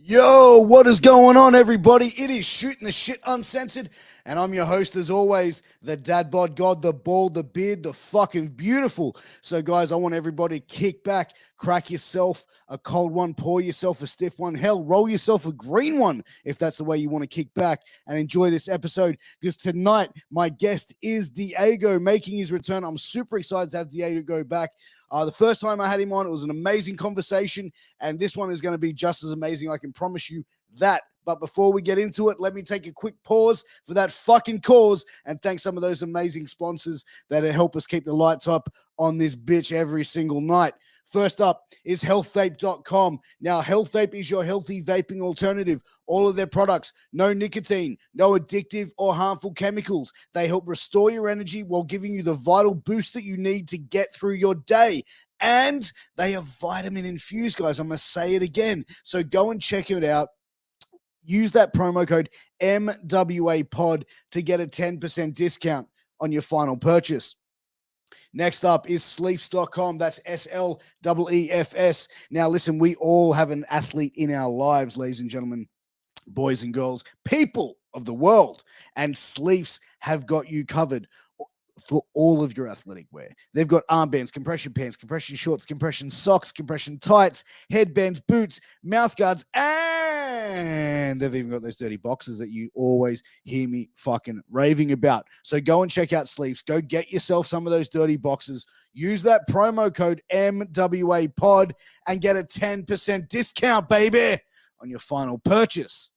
Yo, what is going on, everybody? It is Shooting the Shit Uncensored, and I'm your host, as always, the dad bod god, the bald, the beard, the fucking beautiful. So, guys, I want everybody to kick back, crack yourself a cold one, pour yourself a stiff one, hell, roll yourself a green one if that's the way you want to kick back and enjoy this episode. Because tonight, my guest is Diego making his return. I'm super excited to have Diego go back. The first time I had him on, it was an amazing conversation, and this one is going to be just as amazing. I can promise you that. But before we get into it, let me take a quick pause for that fucking cause and thank some of those amazing sponsors that help us keep the lights up on this bitch every single night. First up is healthvape.com. Now, HealthVape is your healthy vaping alternative. All of their products, no nicotine, no addictive or harmful chemicals. They help restore your energy while giving you the vital boost that you need to get through your day. And they are vitamin infused, guys. I'm going to say it again. So go and check it out. Use that promo code MWAPOD to get a 10% discount on your final purchase. Next up is sleefs.com. That's SLEEFS. Now, listen, we all have an athlete in our lives, ladies and gentlemen, boys and girls, people of the world. And Sleefs have got you covered for all of your athletic wear. They've got armbands, compression pants, compression shorts, compression socks, compression tights, headbands, boots, mouth guards, and they've even got those dirty boxes that you always hear me fucking raving about. So go and check out Sleeves. Go get yourself some of those dirty boxes. Use that promo code MWAPOD and get a 10% discount, baby, on your final purchase.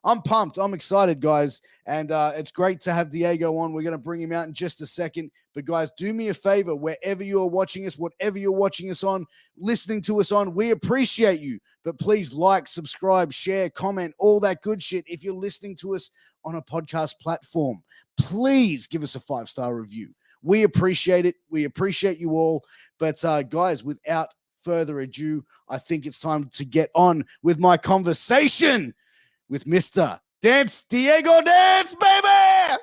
I'm pumped. I'm excited, guys. And it's great to have Diego on. We're going to bring him out in just a second. But, guys, do me a favor. Wherever you're watching us, whatever you're watching us on, listening to us on, we appreciate you. But please like, subscribe, share, comment, all that good shit. If you're listening to us on a podcast platform, please give us a 5-star review. We appreciate it. We appreciate you all. But, guys, without further ado, I think it's time to get on with my conversation with Mr. Diego Dance, baby!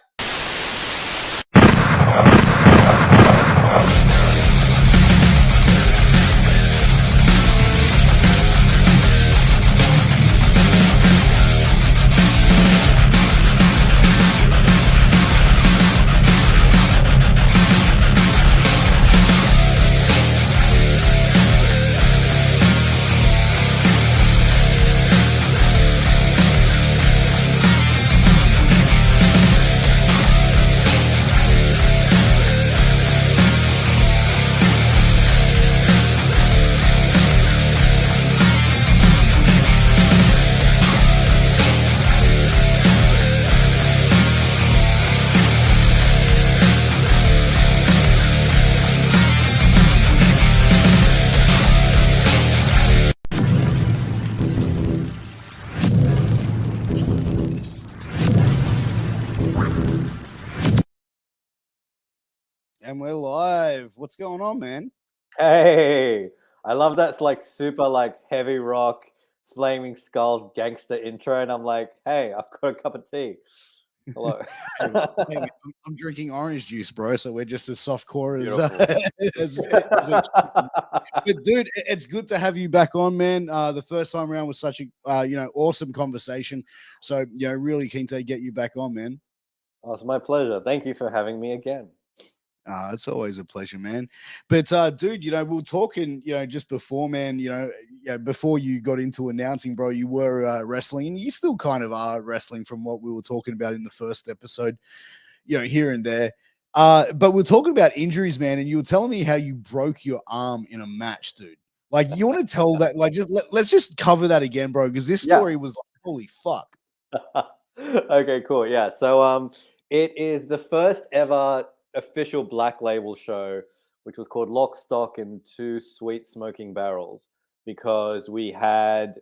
And we're live. What's going on, man? Hey, I love that like super like heavy rock, flaming skulls gangster intro, and I'm like, hey, I've got a cup of tea. Hello. Hey, I'm drinking orange juice, bro. So we're just as soft core as, But dude, it's good to have you back on, man. The first time around was such a awesome conversation. So really keen to get you back on, man. Oh, it's my pleasure. Thank you for having me again. It's always a pleasure, man. But dude, we were talking, just before, man, before you got into announcing, bro, you were wrestling, and you still kind of are wrestling from what we were talking about in the first episode, here and there. But we're talking about injuries, man, and you were telling me how you broke your arm in a match, dude. Like, you want to tell that, like, let's just cover that again, bro, because this story was like, holy fuck. Okay, cool. Yeah. So it is the first ever official Black Label show, which was called Lock, Stock, and Two Sweet Smoking Barrels, because we had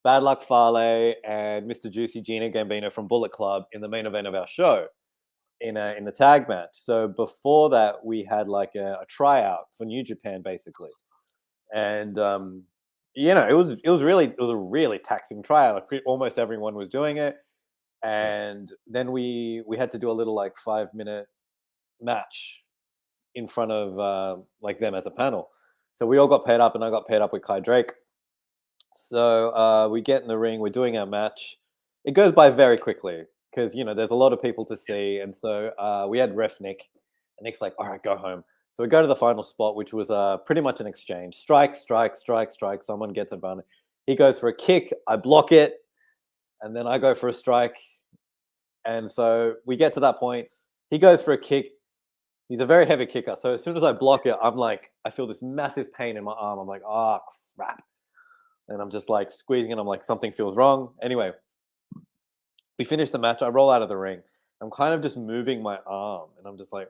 Bad Luck Fale and Mr. Juicy Gina Gambino from Bullet Club in the main event of our show in the tag match. So before that, we had like a tryout for New Japan, basically, and it was a really taxing tryout. Like, almost everyone was doing it, and then we had to do a little like 5-minute match in front of like them as a panel. So we all got paired up, and I got paired up with Kai Drake. So we get in the ring. We're doing our match. It goes by very quickly because there's a lot of people to see, and so we had ref Nick, and Nick's like, "All right, go home." So we go to the final spot, which was pretty much an exchange: strike, strike, strike, strike. Someone gets advantage. He goes for a kick. I block it, and then I go for a strike. And so we get to that point. He goes for a kick. He's a very heavy kicker. So as soon as I block it, I'm like, I feel this massive pain in my arm. I'm like, oh crap. And I'm just like squeezing it. I'm like, something feels wrong. Anyway, we finish the match. I roll out of the ring. I'm kind of just moving my arm. And I'm just like,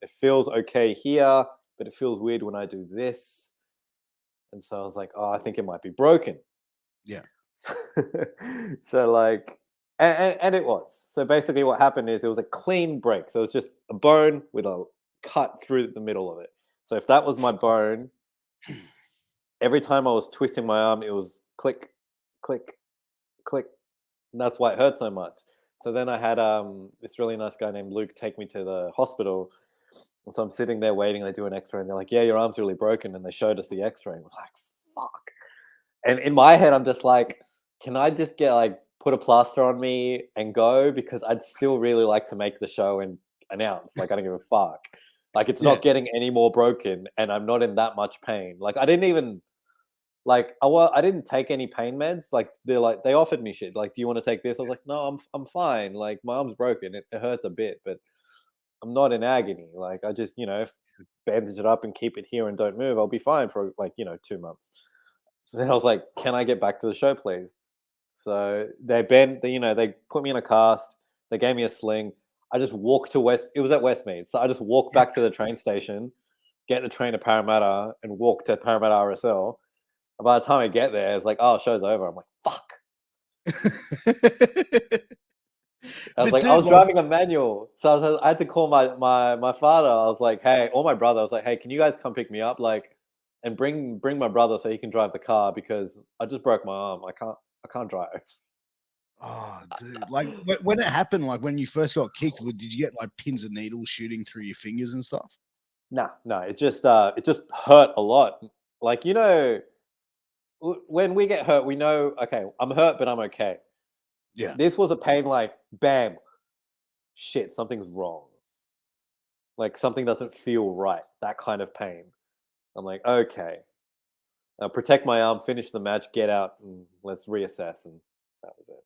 it feels okay here, but it feels weird when I do this. And so I was like, oh, I think it might be broken. Yeah. So like, and it was. So basically what happened is it was a clean break. So it's just a bone with a cut through the middle of it. So if that was my bone, every time I was twisting my arm, it was click, click, click. And that's why it hurt so much. So then I had this really nice guy named Luke take me to the hospital. And so I'm sitting there waiting. They do an x-ray and they're like, yeah, your arm's really broken. And they showed us the x-ray. And we're like, fuck. And in my head, I'm just like, can I just get like, put a plaster on me and go? Because I'd still really like to make the show and announce. Like, I don't give a fuck. Like, it's not getting any more broken and I'm not in that much pain. Like, I didn't even, like, I didn't take any pain meds. Like, they offered me shit. Like, do you want to take this? I was like, no, I'm fine. Like, my arm's broken. It hurts a bit, but I'm not in agony. Like, I just, bandage it up and keep it here and don't move. I'll be fine for like, 2 months. So then I was like, can I get back to the show, please? So they put me in a cast. They gave me a sling. I just walked to it was at Westmead. So I just walked back to the train station, get the train to Parramatta and walk to Parramatta RSL. And by the time I get there, it's like, oh, show's over. I'm like, fuck. I was driving a manual. So I had to call my father. I was like, hey, or my brother. I was like, hey, can you guys come pick me up? Like, and bring my brother so he can drive the car because I just broke my arm. I can't drive. Oh, dude! Like when it happened, like when you first got kicked, did you get like pins and needles shooting through your fingers and stuff? No, it just hurt a lot. Like when we get hurt, we know okay, I'm hurt, but I'm okay. Yeah. This was a pain like bam, shit, something's wrong. Like something doesn't feel right. That kind of pain. I'm like, okay, protect my arm, finish the match, get out, and let's reassess. And that was it.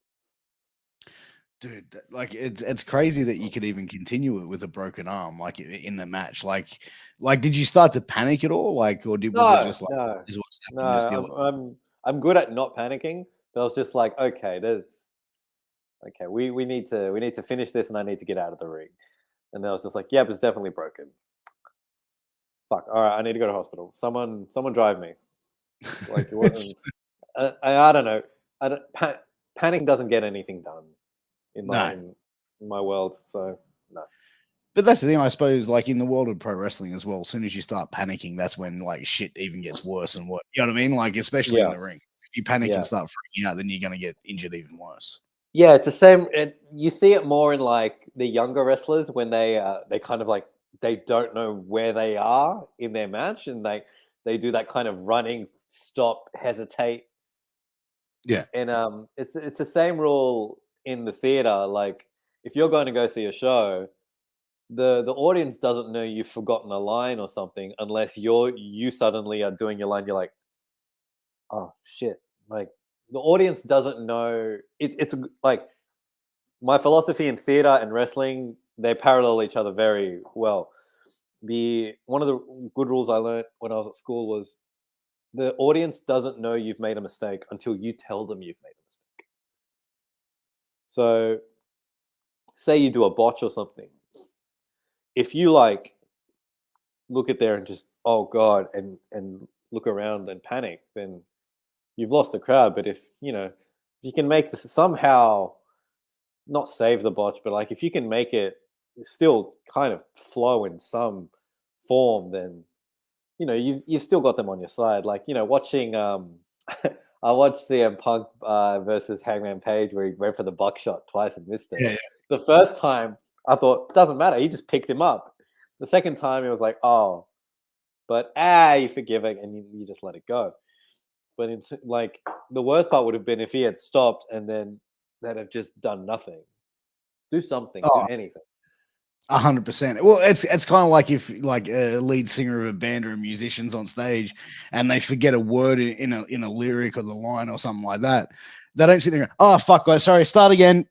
Dude, like it's crazy that you could even continue it with a broken arm, like in the match. Like, did you start to panic at all? Like, or was it just like, this is what's happening? Just deal with it? I'm good at not panicking, but I was just like, okay, we need to finish this, and I need to get out of the ring. And then I was just like, yeah, it's definitely broken. Fuck. All right, I need to go to hospital. Someone drive me. Like it wasn't. I don't know. Panic doesn't get anything done in my world. So no. But that's the thing, I suppose. Like in the world of pro wrestling as well, as soon as you start panicking, that's when like shit even gets worse and worse. You know what I mean? Like especially in the ring, if you panic and start freaking out, then you're gonna get injured even worse. Yeah, it's the same. You see it more in like the younger wrestlers when they kind of like they don't know where they are in their match, and they do that kind of running, stop, hesitate. Yeah, And it's the same rule in the theater. Like if you're going to go see a show, the audience doesn't know you've forgotten a line or something unless you suddenly are doing your line. You're like, oh shit! Like the audience doesn't know. It's like my philosophy in theater and wrestling, they parallel each other very well. One of the good rules I learned when I was at school was the audience doesn't know you've made a mistake until you tell them you've made a mistake. So, say you do a botch or something. If you like look at there and just oh god and look around and panic, then you've lost the crowd. But if you can make this somehow not save the botch, but like if you can make it still kind of flow in some form, then you've still got them on your side. Like watching I watched CM Punk versus Hangman Page where he went for the buckshot twice and missed it. yeah. The first time I thought doesn't matter, he just picked him up. The second time it was like oh, but you forgive it and you just let it go. But like the worst part would have been if he had stopped and then they'd have just done nothing. Do something, do Oh, anything. 100%. Well, it's kind of like if like a lead singer of a band or a musician's on stage and they forget a word in a lyric or the line or something like that. They don't sit there and go, oh fuck guys, sorry, start again.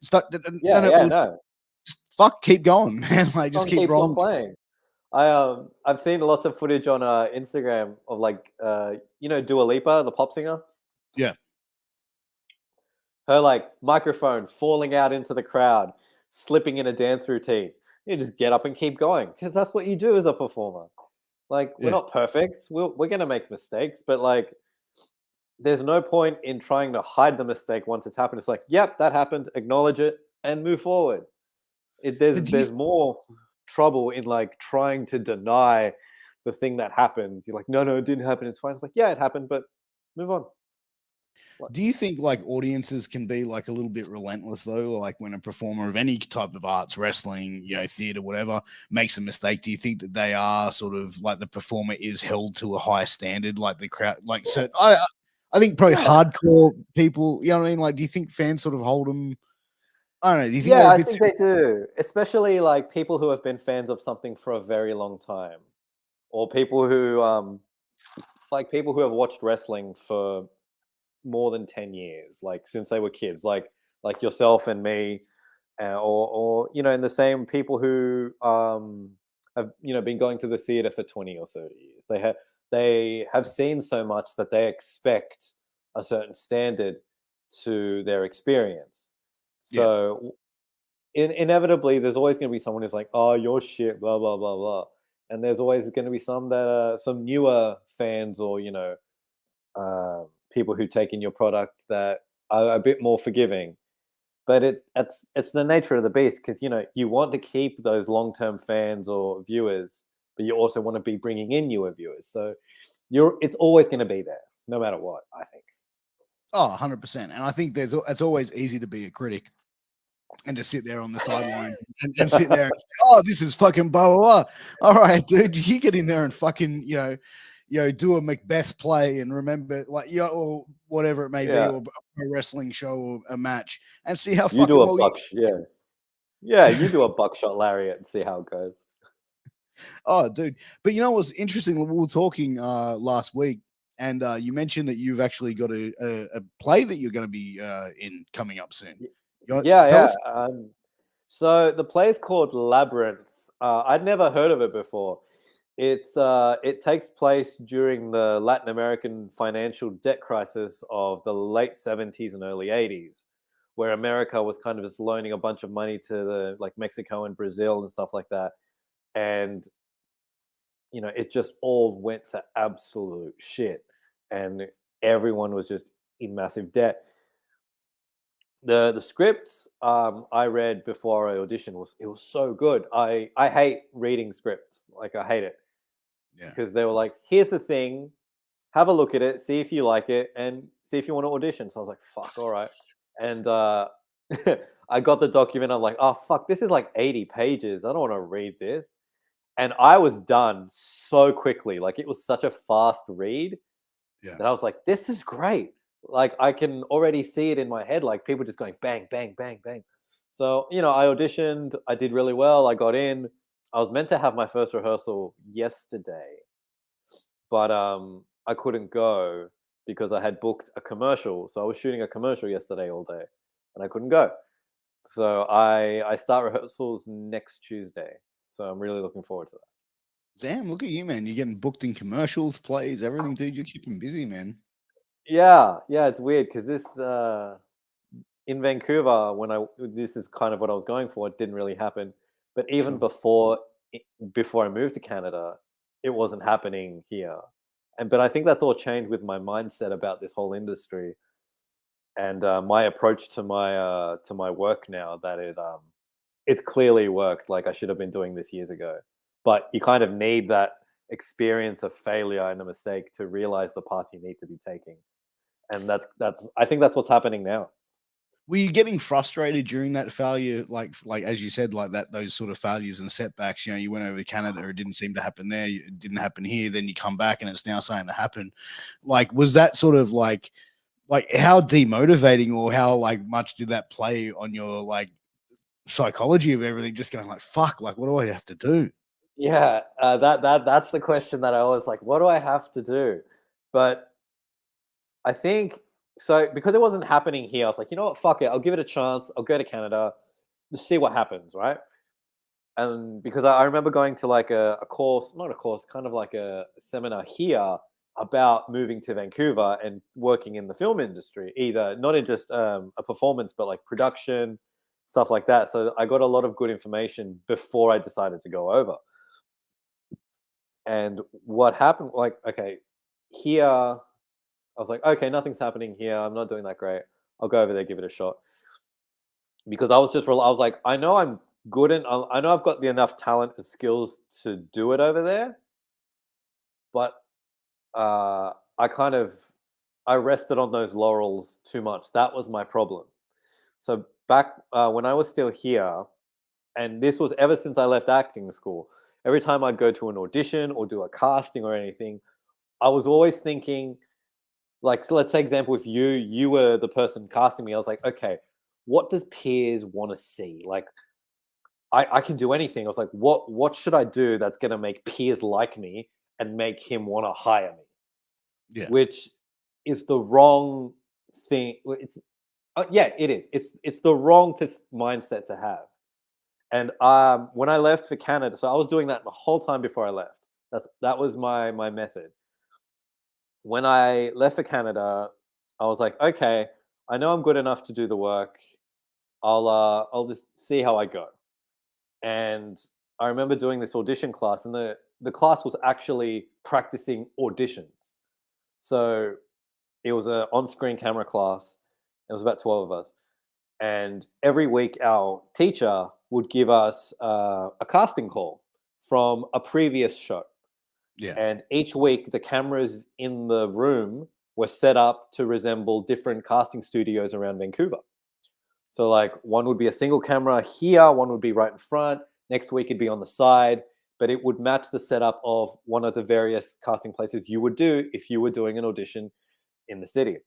Yeah, no. Just fuck, keep going, man. Like just Song keep keeps on rolling. playing. I've seen lots of footage on Instagram of like Dua Lipa, the pop singer. Yeah. Her like microphone falling out into the crowd, slipping in a dance routine. You just get up and keep going because that's what you do as a performer. Like we're Yeah. not perfect. We're gonna make mistakes, but like there's no point in trying to hide the mistake once it's happened. It's like, yep, that happened. Acknowledge it and move forward. But There's more trouble in like trying to deny the thing that happened. You're like, no, it didn't happen. It's fine. It's like, yeah, it happened, but move on. do you think like audiences can be like a little bit relentless though? Like when a performer of any type of arts, wrestling, theater, whatever, makes a mistake, do you think that they are sort of like the performer is held to a high standard, like the crowd, like so? I think probably Yeah. hardcore people, you know what I mean? Like, do you think fans sort of hold them? I don't know. Do you think Yeah, they're a I bit? think they do, especially like people who have been fans of something for a very long time, or people who have watched wrestling for more than 10 years, like since they were kids, like yourself and me, or in the same people who have been going to the theater for 20 or 30 years. They have seen so much that they expect a certain standard to their experience. Yeah, So inevitably there's always going to be someone who's like, oh, you're shit, blah blah blah blah, and there's always going to be some newer fans, or people who take in your product that are a bit more forgiving. But it's the nature of the beast, because you want to keep those long-term fans or viewers, but you also want to be bringing in newer viewers. So it's always going to be there no matter what, I think. oh, 100%. And I think it's always easy to be a critic and to sit there on the sidelines and sit there and say, oh, this is fucking blah, blah, blah. All right, dude, you get in there and fucking, do a Macbeth play and remember, like, or whatever it may be, Yeah, or a pro wrestling show or a match, and see how you do fucking a well buck. Yeah, you do a buckshot lariat and see how it goes. Oh, dude. But what's interesting? We were talking last week, and you mentioned that you've actually got a play that you're going to be in coming up soon. Tell Yeah. us. So the play is called Labyrinth. I'd never heard of it before. It takes place during the Latin American financial debt crisis of the late 70s and early 80s, where America was kind of just loaning a bunch of money to the like Mexico and Brazil and stuff like that. And it just all went to absolute shit, and everyone was just in massive debt. The scripts I read before I auditioned was so good. I hate reading scripts, like I hate it, Yeah. because they were like, here's the thing, have a look at it, see if you like it, and see if you want to audition. So I was like, fuck, all right. And I got the document. I'm like, oh fuck, this is like 80 pages. I don't want to read this. And I was done so quickly. Like it was such a fast read Yeah. that I was like, this is great. Like I can already see it in my head, like people just going bang, bang, bang, bang. So, I auditioned, I did really well, I got in. I was meant to have my first rehearsal yesterday, but I couldn't go because I had booked a commercial. So I was shooting a commercial yesterday all day and I couldn't go. So I start rehearsals next Tuesday. So I'm really looking forward to that. Damn, look at you, man. You're getting booked in commercials, plays, everything, dude. You're keeping busy, man. Yeah, it's weird because this in Vancouver, this is kind of what I was going for. It didn't really happen, but even Sure. before I moved to Canada, it wasn't happening here. But I think that's all changed with my mindset about this whole industry, and my approach to my work now. That it's clearly worked. Like I should have been doing this years ago, but you kind of need that experience of failure and a mistake to realize the path you need to be taking. And I think that's what's happening now. Were you getting frustrated during that failure? Like as you said, like that, those sort of failures and setbacks, you know, you went over to Canada, it didn't seem to happen there. It didn't happen here. Then you come back and it's now starting to happen. Like, was that sort of like how demotivating or how like much did that play on your like psychology of everything? Just going like, fuck, like, what do I have to do? Yeah, that's the question that I always like. What do I have to do? But I think so because it wasn't happening here. I was like, you know what? Fuck it. I'll give it a chance. I'll go to Canada, just see what happens, right? And because I remember going to like a course, not a course, kind of like a seminar here about moving to Vancouver and working in the film industry, either not in just a performance, but like production, stuff like that. So I got a lot of good information before I decided to go over. And what happened, like, okay, here, I was like, okay, nothing's happening here. I'm not doing that great. I'll go over there, give it a shot. Because I was just, I was like, I know I'm good and I know I've got the enough talent and skills to do it over there, but I kind of, I rested on those laurels too much. That was my problem. So back when I was still here, and this was ever since I left acting school, every time I'd go to an audition or do a casting or anything, I was always thinking, like, so let's say example, if you were the person casting me, I was like, okay, what does Piers want to see? Like, I can do anything. I was like, what should I do that's gonna make Piers like me and make him want to hire me? Yeah. Which is the wrong thing. It's yeah, it is. It's the wrong mindset to have. And when I left for Canada, so I was doing that the whole time before I left. That was my method. When I left for Canada, I was like, okay, I know I'm good enough to do the work. I'll just see how I go. And I remember doing this audition class, and the class was actually practicing auditions. So it was a on-screen camera class. It was about 12 of us, and every week our teacher would give us a casting call from a previous show. Yeah. And each week, the cameras in the room were set up to resemble different casting studios around Vancouver. So, like, one would be a single camera here, one would be right in front. Next week, it'd be on the side, but it would match the setup of one of the various casting places you would do if you were doing an audition in the city.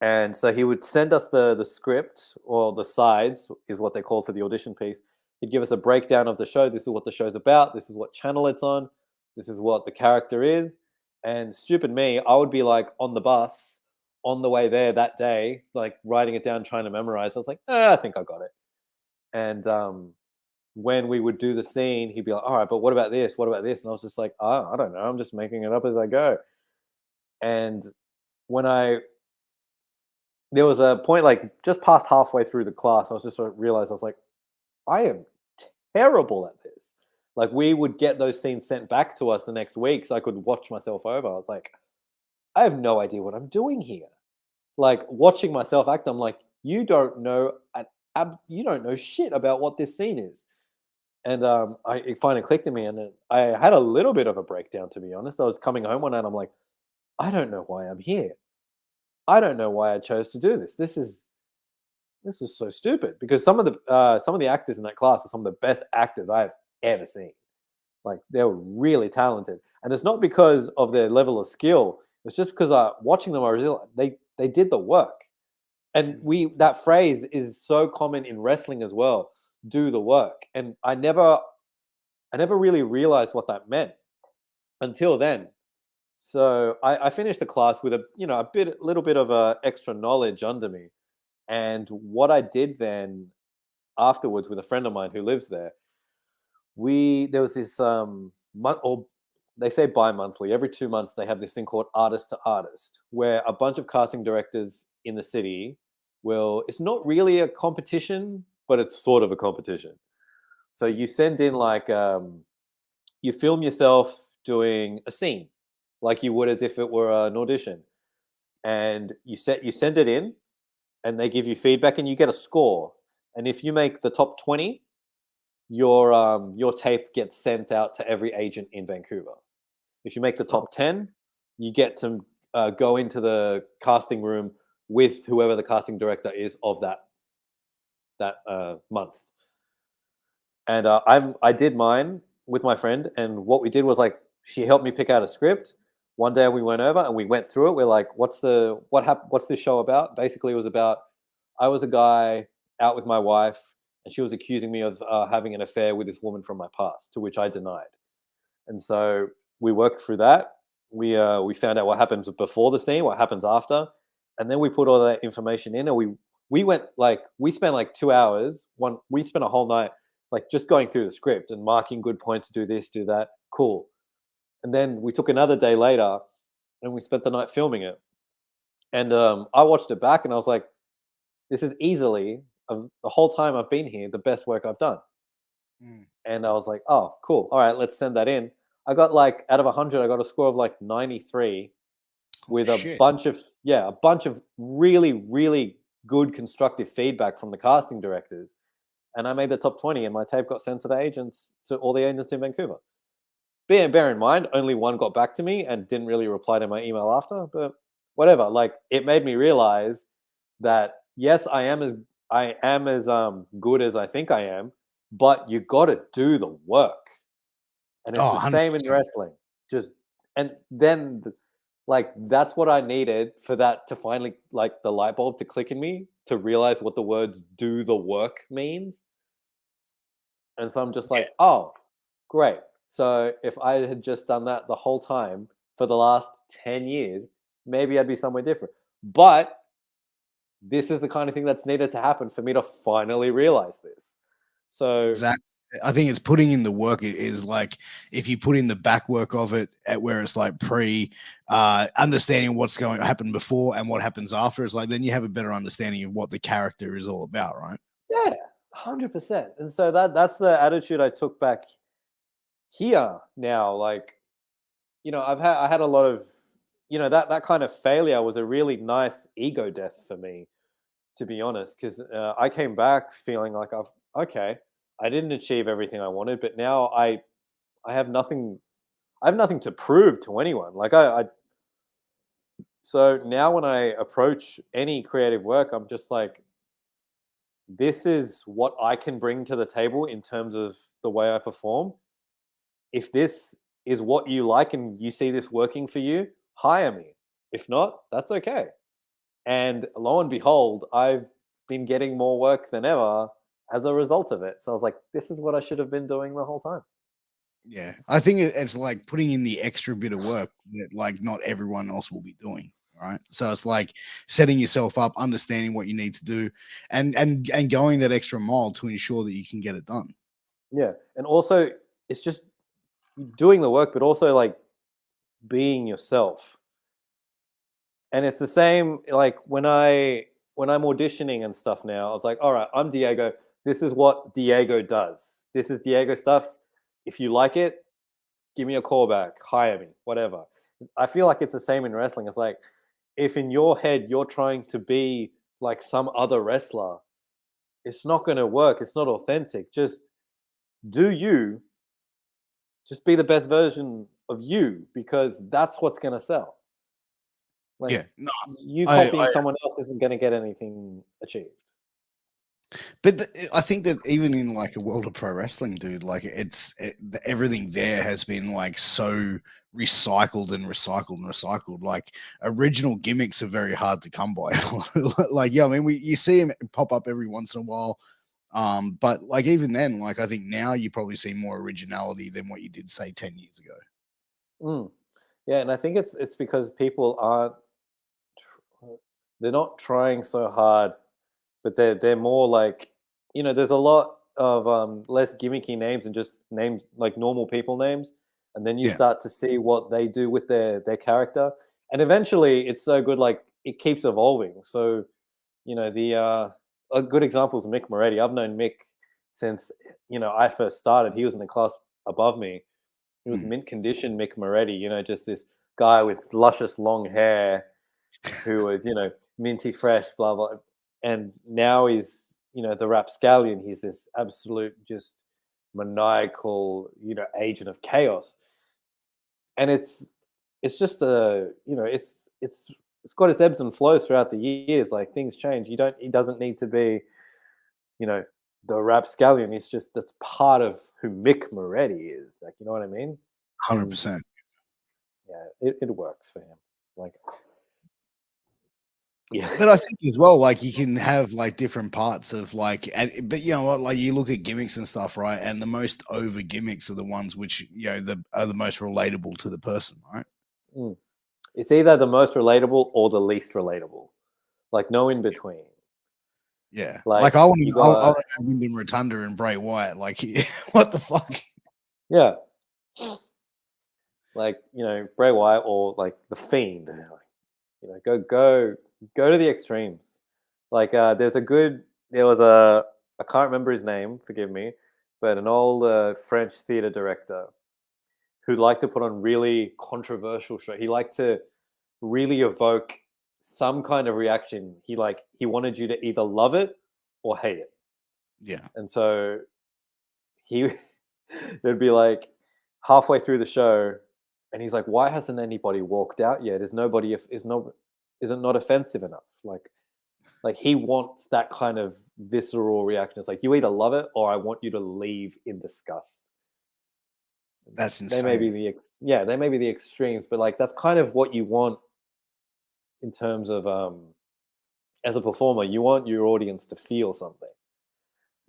And so he would send us the script, or the sides is what they call for the audition piece. He'd give us a breakdown of the show. This is what the show's about. This is what channel it's on. This is what the character is. And stupid me, I would be like on the bus on the way there that day, like writing it down, trying to memorize. I was like, I think I got it. And when we would do the scene, he'd be like, all right, but what about this? What about this? And I was just like, oh, I don't know. I'm just making it up as I go. And when there was a point like just past halfway through the class, I was just sort of realized I was like, I am terrible at this. Like, we would get those scenes sent back to us the next week so I could watch myself over. I was like, I have no idea what I'm doing here. Like, watching myself act, I'm like, you don't know you don't know shit about what this scene is. And it finally clicked in me, and I had a little bit of a breakdown, to be honest. I was coming home one night, and I'm like, I don't know why I'm here. I don't know why I chose to do this. This is so stupid, because some of the actors in that class are some of the best actors I've ever seen. Like, they were really talented, and it's not because of their level of skill. It's just because watching them, I realized they did the work. And that phrase is so common in wrestling as well. Do the work, and I never really realized what that meant until then. So I finished the class with a little bit of extra knowledge under me. And what I did then afterwards with a friend of mine who lives there, there was this month, or they say bi-monthly, every 2 months they have this thing called artist to artist, where a bunch of casting directors in the city it's not really a competition, but it's sort of a competition. So you send in like you film yourself doing a scene like you would as if it were an audition, and you send it in, and they give you feedback, and you get a score. And if you make the top 20, your tape gets sent out to every agent in Vancouver. If you make the top 10, you get to go into the casting room with whoever the casting director is of that month. And I did mine with my friend, and what we did was like she helped me pick out a script. One day we went over and we went through it. We're like, what's this show about? Basically, it was about I was a guy out with my wife, and she was accusing me of having an affair with this woman from my past, to which I denied. And so we worked through that. We found out what happens before the scene, what happens after, and then we put all that information in, and we spent like 2 hours. We spent a whole night like just going through the script and marking good points. Do this, do that, cool. And then we took another day later, and we spent the night filming it. And I watched it back, and I was like, "This is easily of the whole time I've been here the best work I've done." Mm. And I was like, "Oh, cool. All right, let's send that in." I got like out of 100, I got a score of like 93 with a Shit. bunch of really, really good constructive feedback from the casting directors. And I made the top 20, and my tape got sent to all the agents in Vancouver. Bear in mind, only one got back to me and didn't really reply to my email after, but whatever. Like, it made me realize that yes, I am as good as I think I am, but you got to do the work. And it's Oh, the same in 100%. wrestling. Just and then like that's what I needed for that to finally like the light bulb to click in me to realize what the words "do the work" means. And so I'm just Yeah. like, oh, great. So if I had just done that the whole time for the last 10 years, maybe I'd be somewhere different. But this is the kind of thing that's needed to happen for me to finally realize this. So Exactly. I think it's putting in the work is like if you put in the back work of it at where it's like understanding what's going to happen before and what happens after, it's like then you have a better understanding of what the character is all about, right? yeah, 100%. And so that's the attitude I took back here now. Like, I had a lot of, that kind of failure was a really nice ego death for me, to be honest, because I came back feeling like okay, I didn't achieve everything I wanted, but now I have nothing, I have nothing to prove to anyone. Like so now when I approach any creative work, I'm just like, this is what I can bring to the table in terms of the way I perform. If this is what you like and you see this working for you, hire me. If not, that's okay. And lo and behold, I've been getting more work than ever as a result of it. So I was like, this is what I should have been doing the whole time. Yeah. I think it's like putting in the extra bit of work that like not everyone else will be doing. Right. So it's like setting yourself up, understanding what you need to do and going that extra mile to ensure that you can get it done. Yeah. And also, it's just doing the work, but also like being yourself. And it's the same like when I'm auditioning and stuff now, I was like, all right, I'm Diego. This is what Diego does. This is Diego stuff. If you like it, give me a call back, hire me, whatever. I feel like it's the same in wrestling. It's like if in your head you're trying to be like some other wrestler, it's not going to work. It's not authentic. Just do you. Just be the best version of you because that's what's going to sell. Like Yeah. No, you copying I someone else isn't going to get anything achieved. But I think that even in like a world of pro wrestling, dude, like everything there has been like so recycled and recycled and recycled. Like original gimmicks are very hard to come by. Like, yeah, I mean, you see them pop up every once in a while. But like even then, like I think now you probably see more originality than what you did say 10 years ago. Mm. Yeah, and I think it's because people aren't they're not trying so hard, but they're more like there's a lot of less gimmicky names and just names like normal people names, and then you Yeah. start to see what they do with their character, and eventually it's so good like it keeps evolving. So the a good example is Mick Moretti. I've known Mick since I first started. He was in the class above me. He was Mm. mint condition Mick Moretti. Just this guy with luscious long hair who was minty fresh, blah blah. And now he's the rapscallion. He's this absolute just maniacal agent of chaos. And it's just a it's it's got its ebbs and flows throughout the years. Like things change. He doesn't need to be, you know, the rapscallion. It's just that's part of who Mick Moretti is. Like, you know what I mean? And 100%. yeah, it works for him. Like, yeah, But I think as well, like you can have like different parts of like, but you know what? Like you look at gimmicks and stuff, right? And the most over gimmicks are the ones which are the most relatable to the person, right? mm. It's either the most relatable or the least relatable. Like no in between. Yeah, Like like I want you to, I got want to have Wyndham Rotunda and Bray Wyatt. Like, what the fuck? yeah, like Bray Wyatt or like the Fiend. Go to the extremes. Like there was a I can't remember his name, forgive me, but an old French theater director who liked to put on really controversial show. He liked to really evoke some kind of reaction. He wanted you to either love it or hate it. Yeah, And so he there'd be like halfway through the show and he's like, why hasn't anybody walked out yet? Is it not offensive enough? Like he wants that kind of visceral reaction. It's like you either love it or I want you to leave in disgust. that's They may be insane. they may be the extremes, but like that's kind of what you want in terms of as a performer. You want your audience to feel something.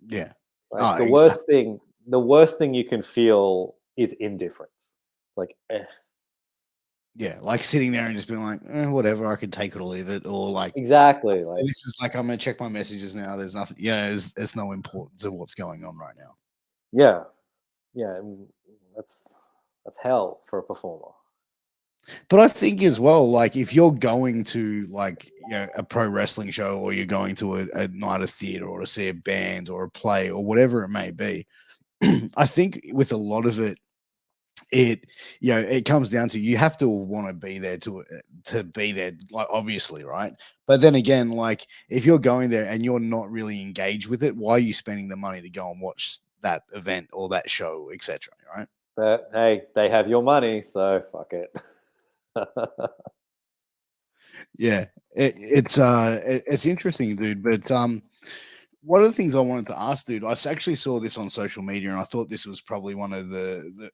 Yeah. Like Oh, exactly. the worst thing you can feel is indifference. Like, Yeah, like sitting there and just being like, whatever, I could take it or leave it, or like, exactly. Like, this is like I'm gonna check my messages now. There's nothing. There's no importance of what's going on right now. yeah, yeah. That's that's hell for a performer. But I think as well, like if you're going to like a pro wrestling show, or you're going to a night of theater, or to see a band or a play or whatever it may be, I think with a lot of it, it comes down to you have to want to be there to be there, like obviously, right? But then again, like if you're going there and you're not really engaged with it, why are you spending the money to go and watch that event or that show, etc., right? But hey, they have your money, so fuck it. Yeah, it's interesting, dude. But one of the things I wanted to ask, dude, actually saw this on social media, and I thought this was probably one of the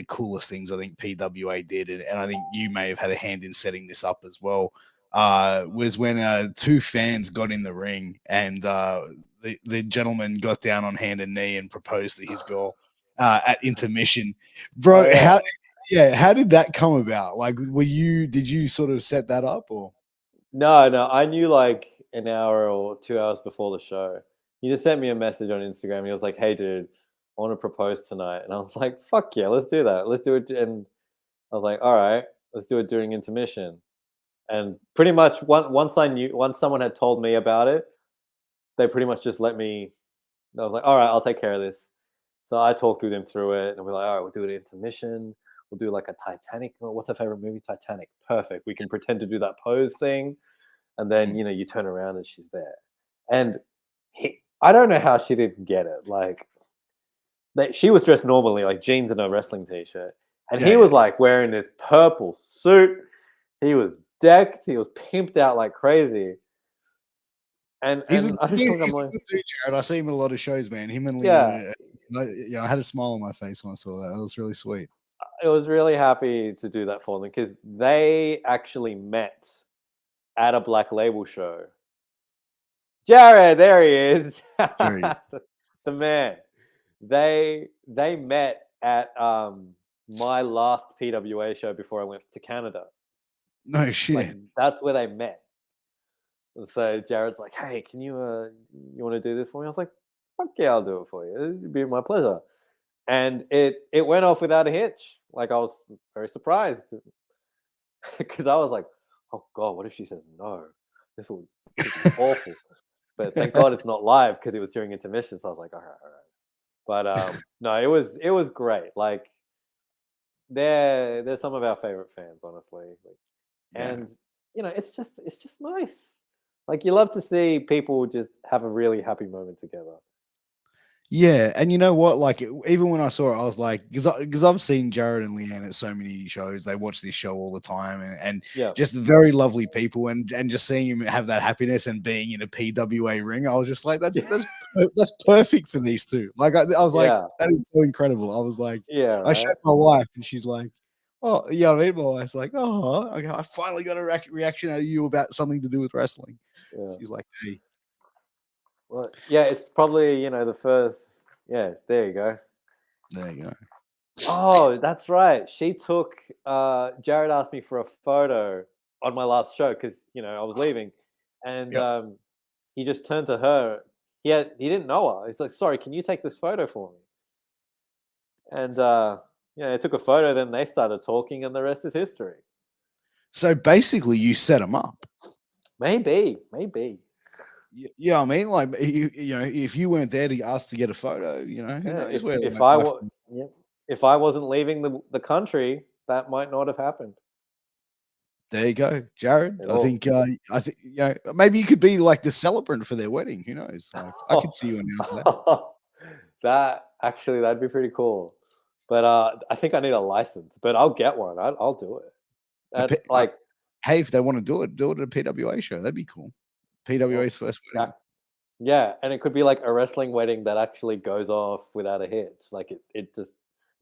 coolest things I think PWA did, and I think you may have had a hand in setting this up as well. Was when two fans got in the ring, and the gentleman got down on hand and knee and proposed to his girl at intermission, Oh bro. yeah. How did that come about? Like, did you sort of set that up, or? No, no, I knew like an hour or 2 hours before the show. He just sent me a message on Instagram. He was like, "Hey, dude, I want to propose tonight," and I was like, "Fuck yeah, let's do that. Let's do it." And I was like, "All right, let's do it during intermission." And pretty much once someone had told me about it, they pretty much just let me. I was like, "All right, I'll take care of this." So I talked with him through it, and we're like, "All right, we'll do it at intermission. We'll do like a Titanic. What's our favorite movie? Titanic. Perfect. We can pretend to do that pose thing." And then Mm, you turn around and she's there, and I don't know how she didn't get it. Like she was dressed normally, like jeans and a wrestling t-shirt, and yeah, he yeah. was like wearing this purple suit. He was decked. He was pimped out like crazy, and He's a I good just dude. think I'm He's a like, good dude, Jared. I see him in a lot of shows, man. Him and yeah, Liam. I had a smile on my face when I saw that. That was really sweet. I was really happy to do that for them because they actually met at a Black Label show. Jared, there he is, There he is. the man. They met at my last PWA show before I went to Canada. No Like shit. that's where they met. And so Jared's like, "Hey, can you want to do this for me?" I was like, "Fuck yeah, I'll do it for you. It'd be my pleasure." And it went off without a hitch. Like I was very surprised because I was like, "Oh God, what if she says no? This will be awful." But thank God it's not live because it was during intermission. So I was like, "All right, all right." But no, it was great. Like they're some of our favorite fans, honestly. Like, Yeah. and it's just nice. Like you love to see people just have a really happy moment together. Yeah, and you know what? Like, even when I saw it, I was like, because I've seen Jared and Leanne at so many shows. They watch this show all the time, and Yeah. just very lovely people, and just seeing him have that happiness and being in a PWA ring, I was just like, that's perfect for these two. Like, I was like, Yeah. that is so incredible. I was like, Yeah. I showed Right. my wife, and she's like, oh, yeah, I mean, my wife's like, oh, okay, I finally got a reaction out of you about something to do with wrestling. Yeah. She's like, hey, Well, yeah. It's probably the first. Yeah. There you go. there you go. Oh, that's right. She took. Jared asked me for a photo on my last show because I was leaving, and Yep. he just turned to her. He didn't know her. He's like, "Sorry, can you take this photo for me?" And they took a photo. Then they started talking, and the rest is history. So basically, you set them up. Maybe, maybe. Yeah, I mean, like if you weren't there to ask to get a photo, who Yeah. knows where If like I life. was, yeah, if I wasn't leaving the country, that might not have happened There you go, Jared. at I all. think maybe you could be like the celebrant for their wedding. Who knows? Like I could see you announce that. That'd be pretty cool. But I think I need a license, but I'll get one. I'll do it. A At P- uh, like, hey, if they want to do it at a PWA show. That'd be cool. well, PWA's first wedding. that, yeah, and it could be like a wrestling wedding that actually goes off without a hitch. Like it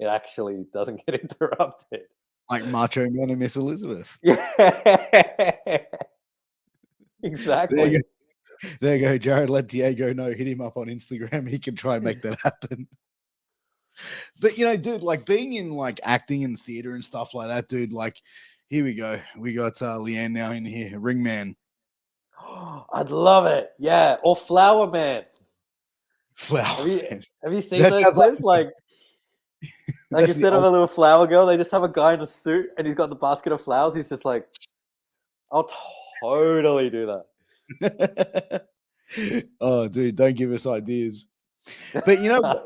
actually doesn't get interrupted. Like Macho Man and Miss Elizabeth. Yeah, There you exactly. go. There you go, Jared. Let Diego know. Hit him up on Instagram. He can try and make that happen. But dude, like being in like acting and theater and stuff like that, dude. Like, here we go. We got Leanne now in here, Ringman, I'd love it. Yeah, or Flower Man. Flower Have you Man. have you seen That those sounds like clips? Like that's the instead of a little flower girl, they just have a guy in a suit and he's got the basket of flowers. He's just like, I'll totally do ultimate. Oh, dude, don't give us ideas. But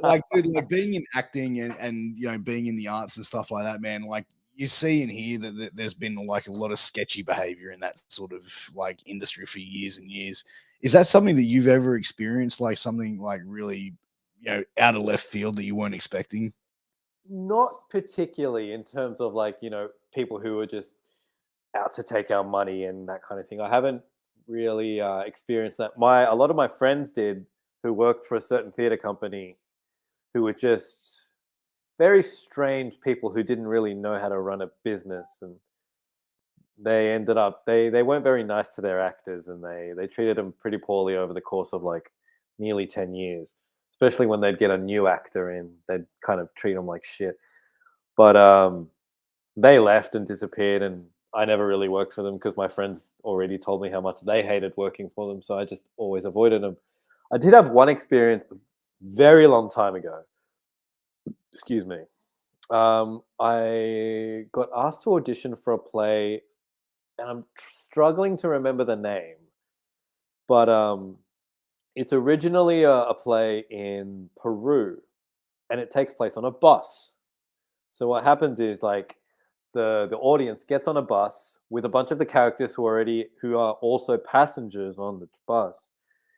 like, dude, like being in acting and being in the arts and stuff like that, man. Like you see and hear that there's been like a lot of sketchy behavior in that sort of like industry for years and years. Is that something that you've ever experienced? Like something like really, out of left field that you weren't expecting? Not particularly in terms of like, people who are just out to take our money and that kind of thing. I haven't really experienced that. A lot of my friends did who worked for a certain theater company who were just very strange people who didn't really know how to run a business, and they ended up they weren't very nice to their actors, and they treated them pretty poorly over the course of like nearly 10 years, especially when they'd get a new actor in. They'd kind of treat them like shit. But they left and disappeared, and I never really worked for them because my friends already told me how much they hated working for them, so I just always avoided them. I did have one experience a very long time ago. Excuse me. I got asked to audition for a play, and I'm struggling to remember the name, but it's originally a play in Peru, and it takes place on a bus. So what happens is like the audience gets on a bus with a bunch of the characters who are also passengers on the bus,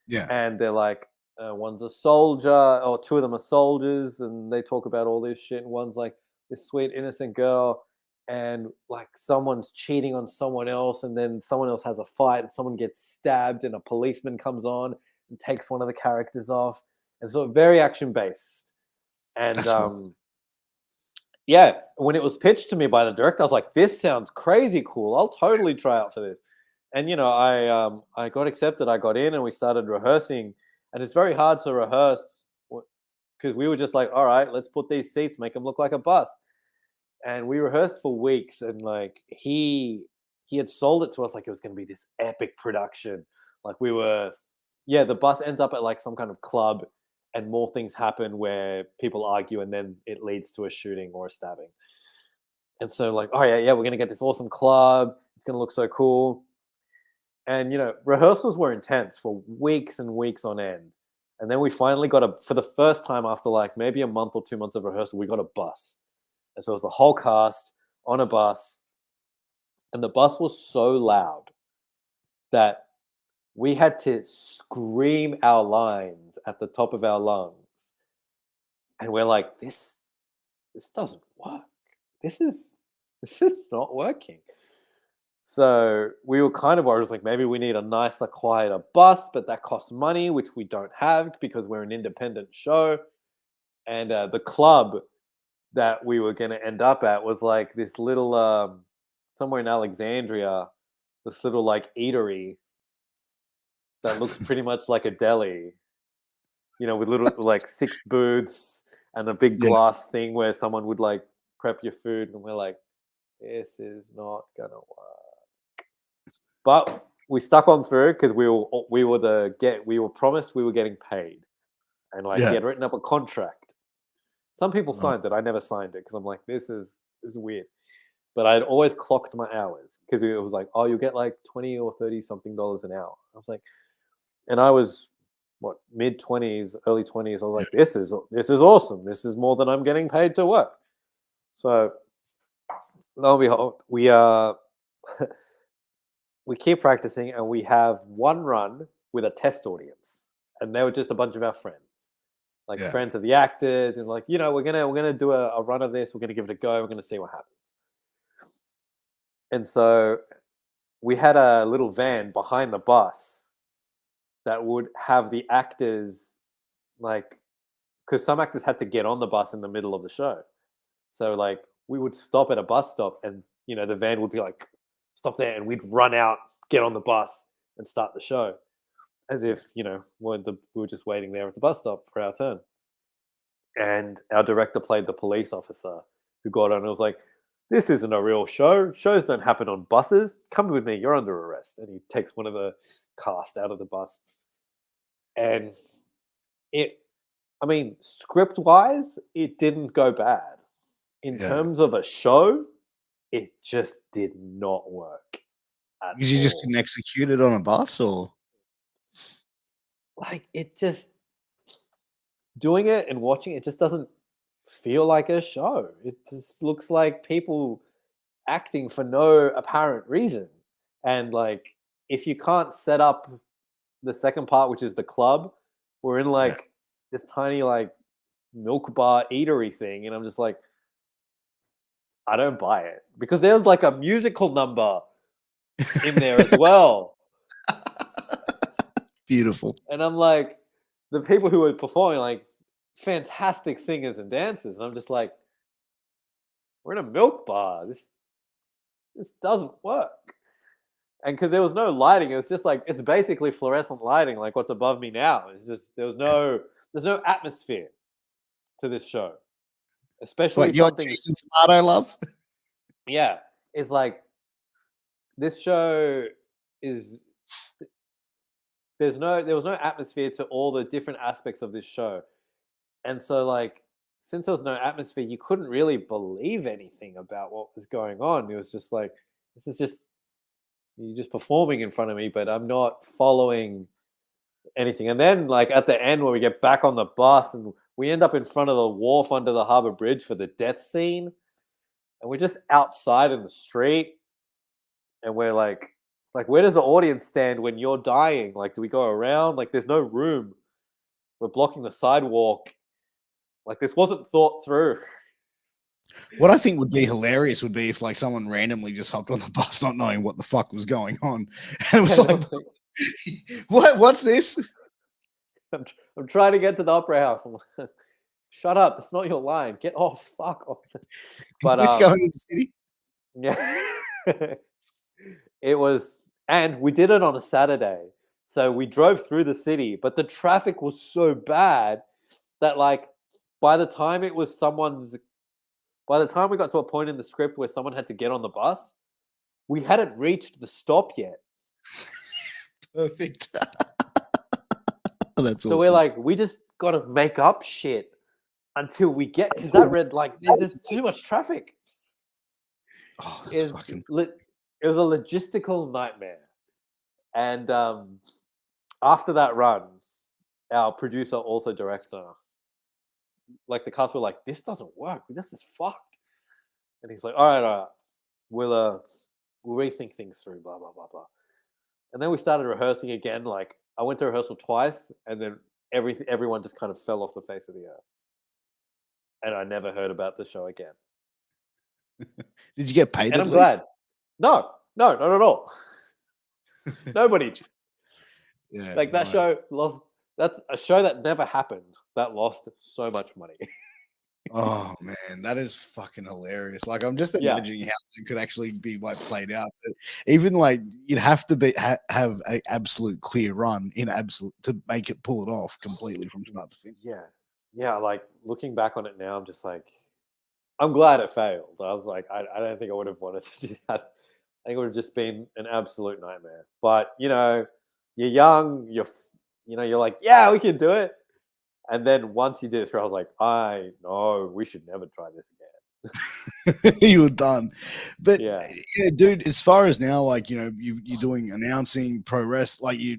Yeah, and they're like, one's a soldier, or two of them are soldiers, and they talk about all this shit. And one's like this sweet innocent girl, and like someone's cheating on someone else, and then someone else has a fight, and someone gets stabbed, and a policeman comes on and takes one of the characters off, and so very action based. And that's wild. yeah, when it was pitched to me by the director, I was like, "This sounds crazy cool. I'll totally try out for this." And I got accepted. I got in, and we started rehearsing. And it's very hard to rehearse because we were just like, "All right, let's put these seats, make them look like a bus." And we rehearsed for weeks. And like he had sold it to us like it was going to be this epic production. Like yeah, the bus ends up at like some kind of club, and more things happen where people argue, and then it leads to a shooting or a stabbing. And so like, oh yeah, we're gonna get this awesome club. It's gonna look so cool. And rehearsals were intense for weeks and weeks on end. And then we finally got for the first time after like maybe a month or 2 months of rehearsal, we got a bus. And so it was the whole cast on a bus, and the bus was so loud that we had to scream our lines at the top of our lungs And we're like, this doesn't work. This is not working. So we were kind of worried, like maybe we need a nicer, quieter bus, but that costs money, which we don't have because we're an independent show. And the club that we were going to end up at was like this little somewhere in Alexandria, this little like eatery that looks pretty much like a deli, with little like 6 booths and the big Yeah. glass thing where someone would like prep your food, and we're like, this is not gonna work. But we stuck on through because we were promised we were getting paid, and like we Yeah. had written up a contract. Some people Right. signed it. I never signed it because I'm like, this is weird. But I'd always clocked my hours because it was like, oh, you'll get like 20 or 30 something dollars an hour. I was like, and I was what, mid-20s, early 20s. I was like, this is awesome. This is more than I'm getting paid to work. So lo and behold, we keep practicing, and we have one run with a test audience, and they were just a bunch of our friends, like Yeah. friends of the actors, and like, we're gonna do a run of this. We're gonna give it a go. We're gonna see what happens. And so we had a little van behind the bus that would have the actors, like, because some actors had to get on the bus in the middle of the show. So like we would stop at a bus stop, and the van would be like, stop there, and we'd run out, get on the bus, and start the show, as if we were just waiting there at the bus stop for our turn. And our director played the police officer who got on and was like, this isn't a real show. Shows don't happen on buses. Come with me. You're under arrest. And he takes one of the cast out of the bus. And script wise, it didn't go bad. In Yeah. terms of a show, it just did not work at Because you just all. couldn't execute it on a bus, or Like, it just, doing it and watching it just doesn't feel like a show. It just looks like people acting for no apparent reason. And like, if you can't set up the second part, which is the club, we're in yeah. like this tiny like milk bar eatery thing, and I'm just like, I don't buy it, because there's like a musical number in there as well. Beautiful. And I'm like, the people who were performing, like, fantastic singers and dancers, and I'm just like, we're in a milk bar. This doesn't work. And because there was no lighting, it was just like, it's basically fluorescent lighting, like what's above me now. It's just, there's no atmosphere to this show, especially Like your something. cheese and tomato, love. Yeah, it's like, this show is, there was no atmosphere to all the different aspects of this show. And so like, since there was no atmosphere, you couldn't really believe anything about what was going on. It was just like, this is just, you're just performing in front of me, but I'm not following anything. And then like at the end, when we get back on the bus and we end up in front of the wharf under the harbor bridge for the death scene, and we're just outside in the street, and we're like, where does the audience stand when you're dying? Like, do we go around? Like, there's no room. We're blocking the sidewalk. Like, this wasn't thought through. What I think would be hilarious would be if like someone randomly just hopped on the bus not knowing what the fuck was going on. And it was like, what's this? I'm trying to get to the opera house. I'm like, shut up. That's not your line. Get off. Fuck off. But, Is this going to the city? yeah. It was, and we did it on a Saturday. So we drove through the city, but the traffic was so bad that like, by the time we got to a point in the script where someone had to get on the bus, we hadn't reached the stop yet. Perfect. That's So awesome. we're like, we just got to make up shit until we get, because that read like, there's too much traffic. Oh, It was a logistical nightmare. And after that run, our producer, also director, like the cast were like, this doesn't work. This is fucked. And he's like, all right. We'll rethink things through, blah, blah, blah, blah. And then we started rehearsing again. Like, I went to rehearsal twice, and then everyone just kind of fell off the face of the earth. and I never heard about the show again. Did you get paid And at I'm least? glad. No, not at all. Nobody. Yeah, Like that no. show lost. That's a show that never happened. That lost so much money. Oh man, that is fucking hilarious. Like I'm just Yeah, imagining how it could actually be like played out. But even like you'd have to have a absolute clear run in absolute to make it pull it off completely from start to finish. yeah. Like looking back on it now, I'm just like, I'm glad it failed. I was like, I don't think I would have wanted to do that. I think it would have just been an absolute nightmare. But you're young. You're like, yeah, we can do it. And then once you did it through, I was like, I know we should never try this again. You were done. But Yeah. yeah, dude, as far as now, like you're doing announcing pro wrestling, like you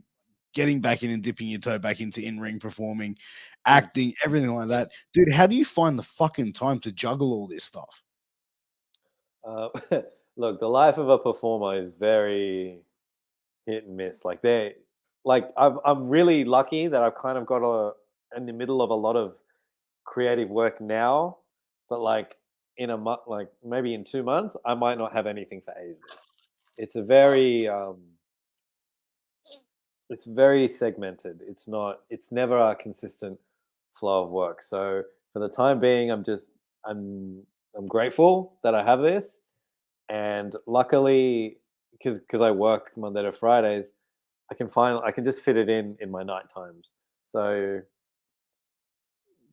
getting back in and dipping your toe back into in-ring performing, Mm. acting, everything like that. Dude, how do you find the fucking time to juggle all this stuff? Uh, look, the life of a performer is very hit and miss. I'm really lucky that I've kind of got in the middle of a lot of creative work now, but like in a month, like maybe in 2 months, I might not have anything for ages. It's a very it's very segmented. It's never a consistent flow of work. So for the time being, I'm grateful that I have this, and luckily, because I work Monday to Fridays, I can just fit it in my night times. So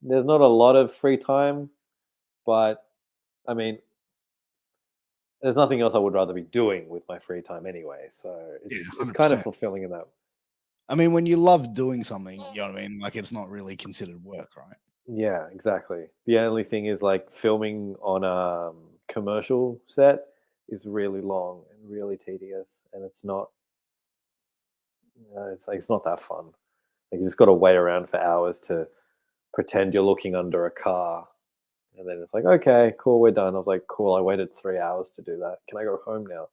there's not a lot of free time, but I mean, there's nothing else I would rather be doing with my free time anyway. So Yeah, it's kind of 100%. fulfilling in that. I mean, when you love doing something, you know what I mean? Like it's not really considered work, right? Yeah, exactly. The only thing is like filming on a commercial set is really long and really tedious, and it's not that fun. Like you just got to wait around for hours to pretend you're looking under a car. And then it's like, okay, cool, we're done. I was like, cool, I waited 3 hours to do that. Can I go home now?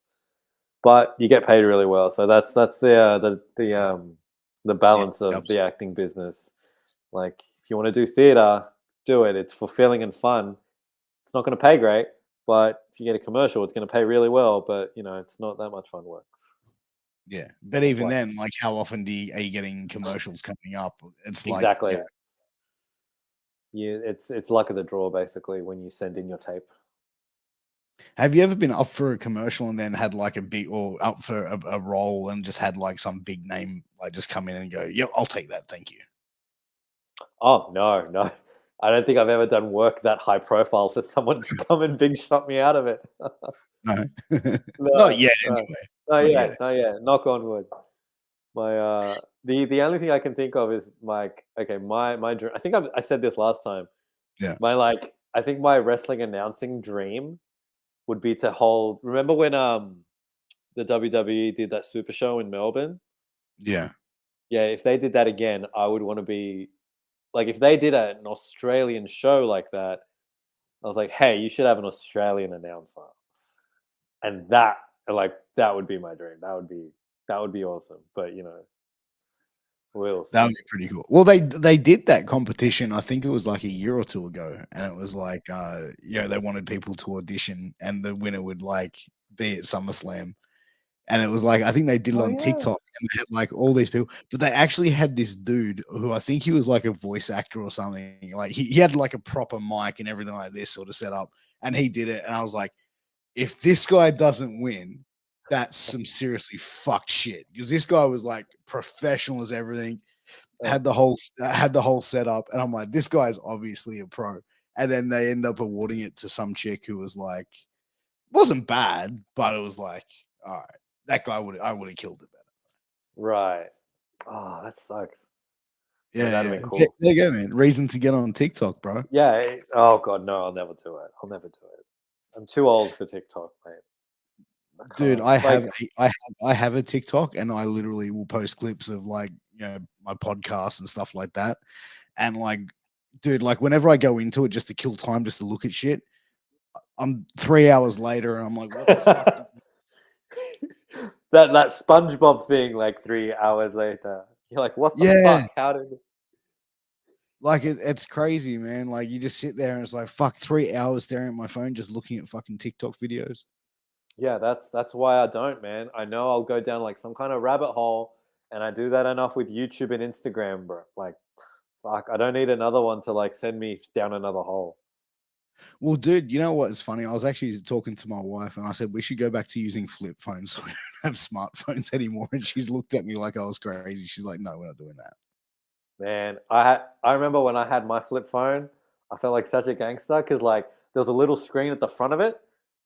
But you get paid really well, so that's the Yeah, balance of the absolutely. acting business. Like, if you want to do theater, do it. It's fulfilling and fun. It's not going to pay great, but if you get a commercial, it's going to pay really well. But it's not that much fun work. Yeah. But even Like, then, like how often are you getting commercials coming up? It's like, yeah. exactly. It's luck of the draw basically when you send in your tape. Have you ever been up for a commercial and then had like a big or up for a role and just had like some big name like just come in and go, yep, I'll take that. Thank you. Oh no, no. I don't think I've ever done work that high profile for someone to come and big shot me out of it. No. Not No, yet, no, anyway. not Not yet. yet, not yet. Knock on wood. My the only thing I can think of is like, okay, my dream. I think I said this last time. Yeah. I think my wrestling announcing dream would be to hold. Remember when the WWE did that Super Show in Melbourne? Yeah. Yeah, if they did that again, I would want to be like, if they did an Australian show like that, I was like, hey, you should have an Australian announcer, and that would be my dream. That would be awesome. But we'll That see. would be pretty cool. Well, they did that competition, I think it was like a year or two ago, and it was like they wanted people to audition and the winner would like be at SummerSlam. And it was like I think they did it Oh on yeah. TikTok and they had like all these people, but they actually had this dude who I think he was like a voice actor or something. Like he had like a proper mic and everything like this sort of set up, and he did it. And I was like, if this guy doesn't win, that's some seriously fucked shit. Because this guy was like professional as everything, Uh, had the whole setup, and I'm like, this guy's obviously a pro. And then they end up awarding it to some chick who was like, wasn't bad, but it was like, all right, I would have killed it better. right. Oh, that sucks. Yeah, Yeah, that'd yeah. have been cool. There you go, man. Reason to get on TikTok, bro. Yeah. Oh god, no, I'll never do it. I'll never do it. I'm too old for TikTok, mate. I Dude, can't. Like, I have a TikTok and I literally will post clips of like, my podcast and stuff like that. And like, dude, like whenever I go into it just to kill time, just to look at shit, I'm 3 hours later and I'm like, what the fuck? that SpongeBob thing, like 3 hours later, you're like, what the Yeah. fuck? How did? Like it's crazy, man. Like you just sit there and it's like, fuck, 3 hours staring at my phone, just looking at fucking TikTok videos. Yeah, that's why I don't, man. I know I'll go down like some kind of rabbit hole, and I do that enough with YouTube and Instagram, bro. Like, fuck, I don't need another one to like send me down another hole. Well, dude, you know what is funny? I was actually talking to my wife and I said we should go back to using flip phones so we don't have smartphones anymore. And she's looked at me like I was crazy. She's like, no, we're not doing that. Man, I remember when I had my flip phone, I felt like such a gangster because like there was a little screen at the front of it,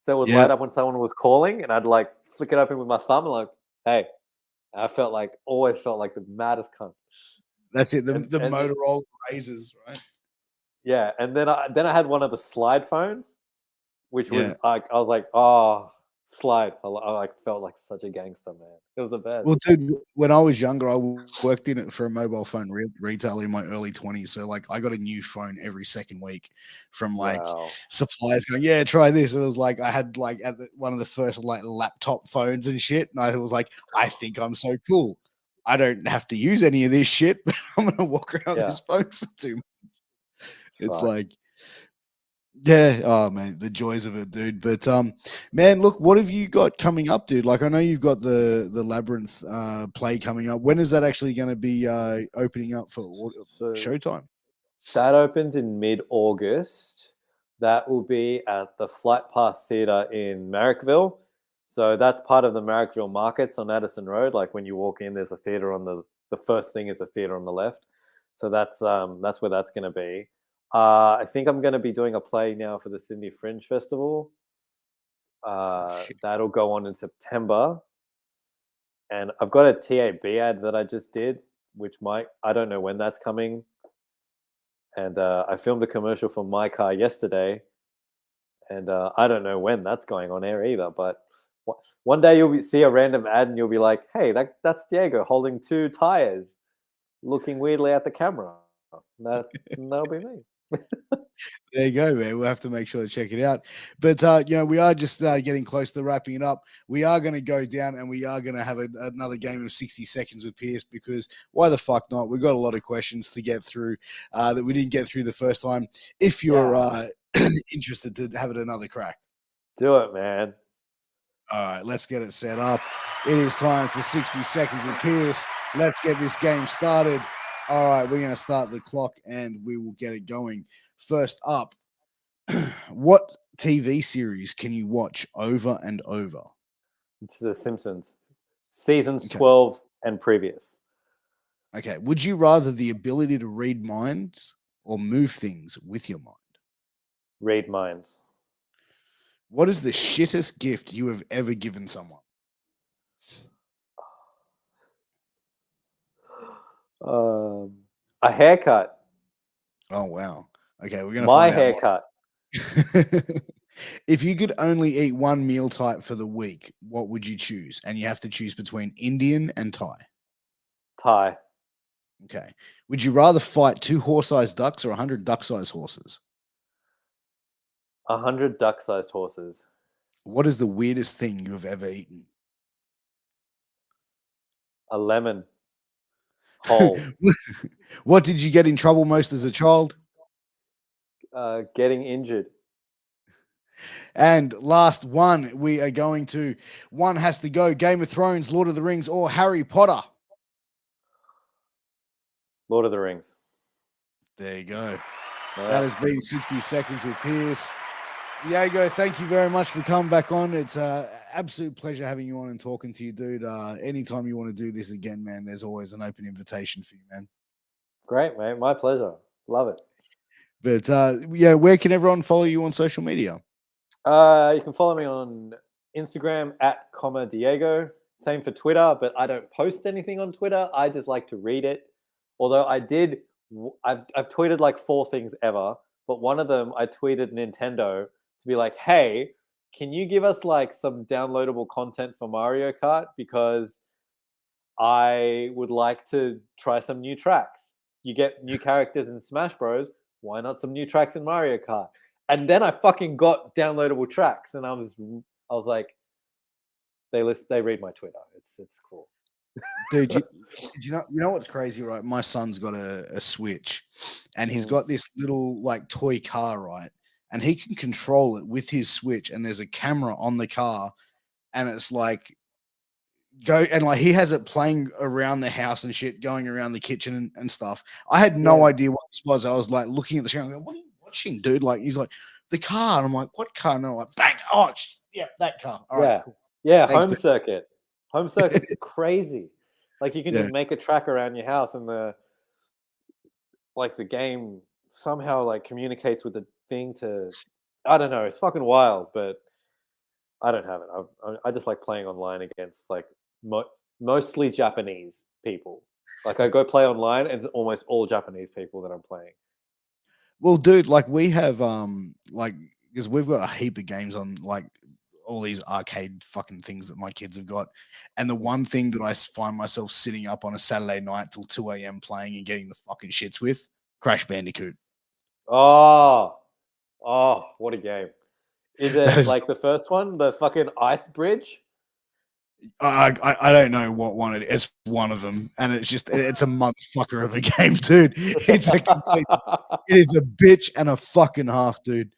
so it would Yeah, light up when someone was calling, and I'd like flick it open with my thumb and like, hey, I felt like always felt like the maddest cunt. that's it. The, And the and Motorola razors, right? yeah, and then I had one of the slide phones, which was Yeah. like I was like, oh, slide. I like felt like such a gangster, man. It was the best. Well, dude, when I was younger, I worked in it for a mobile phone retailer in my early 20s. So, like, I got a new phone every second week from like Wow. suppliers going, yeah, try this. It was like I had like one of the first like laptop phones and shit. And I was like, I think I'm so cool. I don't have to use any of this shit, but I'm going to walk around with Yeah. this phone for 2 months. It's Fuck. like, yeah, oh man, the joys of it, dude. But man, look, what have you got coming up, dude? Like I know you've got the Labyrinth play coming up. When is that actually going to be opening up for So showtime? that opens in mid-August. That will be at the Flight Path Theatre in Marrickville. So that's part of the Marrickville Markets on Addison Road. Like when you walk in, there's a theatre on the first thing is a theatre on the left. So that's where that's going to be. I think I'm going to be doing a play now for the Sydney Fringe Festival. Oh shit. That'll go on in September, and I've got a TAB ad that I just did, which might I don't know when that's coming. And I filmed a commercial for my car yesterday, and I don't know when that's going on air either. But one day see a random ad and you'll be like, "Hey, that's Diego holding two tires, looking weirdly at the camera." That'll be me. There you go, man. We'll have to make sure to check it out. But we are just getting close to wrapping it up. We are going to go down and we are going to have another game of 60 seconds with Piers because why the fuck not? We've got a lot of questions to get through that we didn't get through the first time. If you're Yeah, interested to have it another crack. do it, man. All right, let's get it set up. It is time for 60 seconds with Pierce. Let's get this game started. All right, we're going to start the clock and we will get it going. First up, what TV series can you watch over and over? It's The Simpsons, seasons Okay. 12 and previous. Okay. Would you rather the ability to read minds or move things with your mind? Read minds. What is the shittest gift you have ever given someone? A haircut. Oh, wow. Okay. We're going to My find out haircut. if you could only eat one meal type for the week, what would you choose? And you have to choose between Indian and Thai. Tie. Okay. Would you rather fight 2 horse-sized ducks or 100 duck-sized horses? 100 duck-sized horses. What is the weirdest thing you have ever eaten? A lemon. Whole. What did you get in trouble most as a child? Getting injured. And last one, we are going to one has to go Game of Thrones, Lord of the Rings, or Harry Potter. Lord of the Rings. There you go. Yeah. That has been 60 seconds with Piers. Diego, thank you very much for coming back on. It's an absolute pleasure having you on and talking to you, dude. Anytime you want to do this again, man, there's always an open invitation for you, man. Great, mate. My pleasure. Love it. But where can everyone follow you on social media? You can follow me on Instagram at Diego. Same for Twitter, but I don't post anything on Twitter. I just like to read it. Although I've tweeted like 4 things ever, but one of them I tweeted Nintendo to be like, hey, can you give us like some downloadable content for Mario Kart? Because I would like to try some new tracks. You get new characters in Smash Bros. Why not some new tracks in Mario Kart? And then I fucking got downloadable tracks, and I was like, they read my Twitter. It's cool. Dude, you know what's crazy, right? My son's got a Switch, and he's Mm. got this little like toy car, right? And he can control it with his Switch, and there's a camera on the car, and it's like go and like he has it playing around the house and shit, going around the kitchen and stuff. I had no Yeah. idea what this was. I was like looking at the screen, I'm like, what are you watching, dude? Like he's like, the car. And I'm like, what car? And I'm like, bang, oh yeah, that car. All right, Yeah. cool. Yeah. Thanks, Home dude. circuit. Home circuit's crazy. Like you can Yeah. just make a track around your house, and the game somehow like communicates with the thing to. I don't know. It's fucking wild, but I don't have it. I just like playing online against like mostly Japanese people. Like I go play online, and it's almost all Japanese people that I'm playing. Well, dude, like we have like because we've got a heap of games on like all these arcade fucking things that my kids have got. And the one thing that I find myself sitting up on a Saturday night till 2 a.m. playing and getting the fucking shits with Crash Bandicoot. Oh, oh, what a game! Is That it is, like the first one, the fucking ice bridge? I don't know what one it is. It's one of them, and it's a motherfucker of a game, dude. It is a bitch and a fucking half, dude.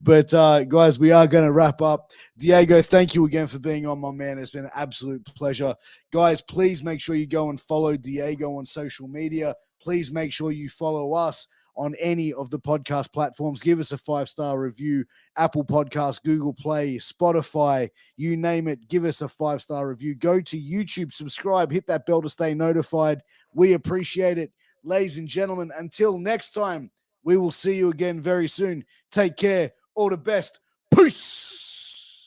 But guys, we are going to wrap up. Diego, thank you again for being on, my man. It's been an absolute pleasure. Guys, please make sure you go and follow Diego on social media. Please make sure you follow us on any of the podcast platforms. Give us a 5-star review. Apple Podcasts, Google Play, Spotify, you name it. Give us a 5-star review. Go to YouTube, subscribe, hit that bell to stay notified. We appreciate it. Ladies and gentlemen, until next time, we will see you again very soon. Take care. All the best. Peace.